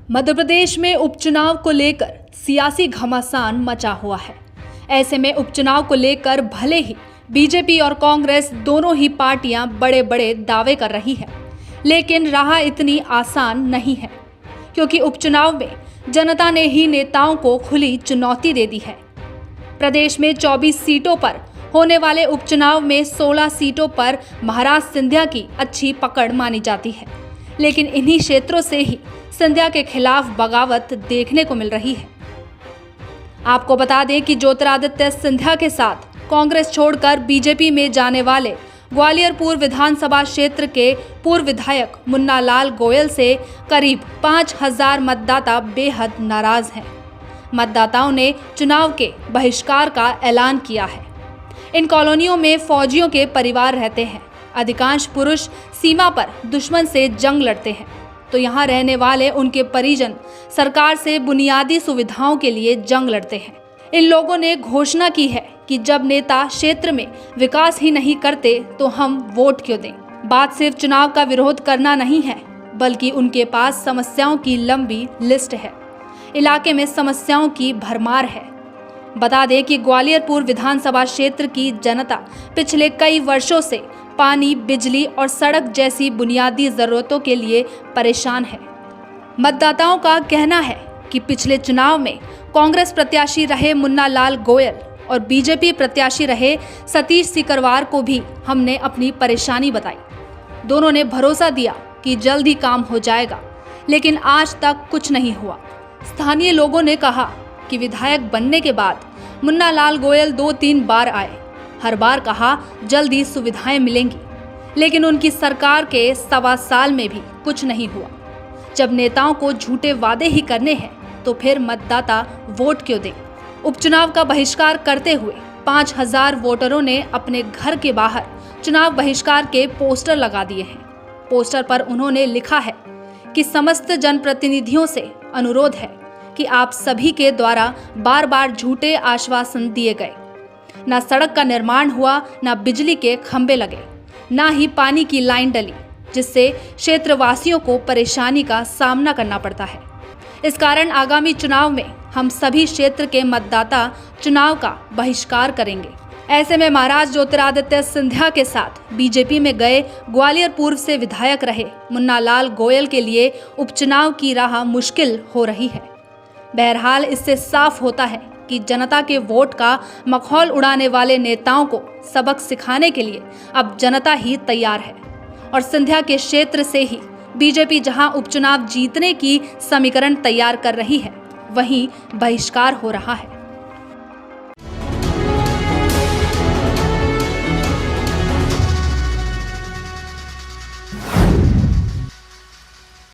मध्य प्रदेश में उपचुनाव को लेकर सियासी घमासान मचा हुआ है। ऐसे में उपचुनाव को लेकर भले ही बीजेपी और कांग्रेस दोनों ही पार्टियां बड़े बड़े दावे कर रही है, लेकिन राह इतनी आसान नहीं है, क्योंकि उपचुनाव में जनता ने ही नेताओं को खुली चुनौती दे दी है। प्रदेश में 24 सीटों पर होने वाले उपचुनाव में 16 सीटों पर महाराज सिंधिया की अच्छी पकड़ मानी जाती है, लेकिन इन्हीं क्षेत्रों से ही सिंधिया के खिलाफ बगावत देखने को मिल रही है। आपको बता दें कि ज्योतिरादित्य सिंधिया के साथ कांग्रेस छोड़कर बीजेपी में जाने वाले ग्वालियर पूर्व विधानसभा क्षेत्र के पूर्व विधायक मुन्ना लाल गोयल से करीब 5000 मतदाता बेहद नाराज हैं। मतदाताओं ने चुनाव के बहिष्कार का ऐलान किया है। इन कॉलोनियों में फौजियों के परिवार रहते हैं। अधिकांश पुरुष सीमा पर दुश्मन से जंग लड़ते हैं, तो यहाँ रहने वाले उनके परिजन सरकार से बुनियादी सुविधाओं के लिए जंग लड़ते हैं। इन लोगों ने घोषणा की है कि जब नेता क्षेत्र में विकास ही नहीं करते तो हम वोट क्यों दें। बात सिर्फ चुनाव का विरोध करना नहीं है, बल्कि उनके पास समस्याओं की लंबी लिस्ट है। इलाके में समस्याओं की भरमार है। बता दें कि ग्वालियर पूर्व विधानसभा क्षेत्र की जनता पिछले कई वर्षों से पानी, बिजली और सड़क जैसी बुनियादी जरूरतों के लिए परेशान है। मतदाताओं का कहना है कि पिछले चुनाव में कांग्रेस प्रत्याशी रहे मुन्ना लाल गोयल और बीजेपी प्रत्याशी रहे सतीश सिकरवार को भी हमने अपनी परेशानी बताई। दोनों ने भरोसा दिया कि जल्द ही काम हो जाएगा, लेकिन आज तक कुछ नहीं हुआ। स्थानीय लोगों ने कहा कि विधायक बनने के बाद मुन्ना लाल गोयल 2-3 बार आए। हर बार कहा जल्दी सुविधाएं मिलेंगी, लेकिन उनकी सरकार के 1.25 साल में भी कुछ नहीं हुआ। जब नेताओं को झूठे वादे ही करने हैं तो फिर मतदाता वोट क्यों दें। उपचुनाव का बहिष्कार करते हुए 5000 वोटरों ने अपने घर के बाहर चुनाव बहिष्कार के पोस्टर लगा दिए हैं। पोस्टर पर उन्होंने लिखा है कि समस्त जनप्रतिनिधियों से अनुरोध है कि आप सभी के द्वारा बार बार झूठे आश्वासन दिए गए। ना सड़क का निर्माण हुआ, ना बिजली के खंभे लगे, ना ही पानी की लाइन डली, जिससे क्षेत्रवासियों को परेशानी का सामना करना पड़ता है। इस कारण आगामी चुनाव में हम सभी क्षेत्र के मतदाता चुनाव का बहिष्कार करेंगे। ऐसे में महाराज ज्योतिरादित्य सिंधिया के साथ बीजेपी में गए ग्वालियर पूर्व से विधायक रहे मुन्ना लाल गोयल के लिए उपचुनाव की राह मुश्किल हो रही है। बहरहाल इससे साफ होता है कि जनता के वोट का मखौल उड़ाने वाले नेताओं को सबक सिखाने के लिए अब जनता ही तैयार है, और सिंधिया के क्षेत्र से ही बीजेपी जहां उपचुनाव जीतने की समीकरण तैयार कर रही है, वहीं बहिष्कार हो रहा है।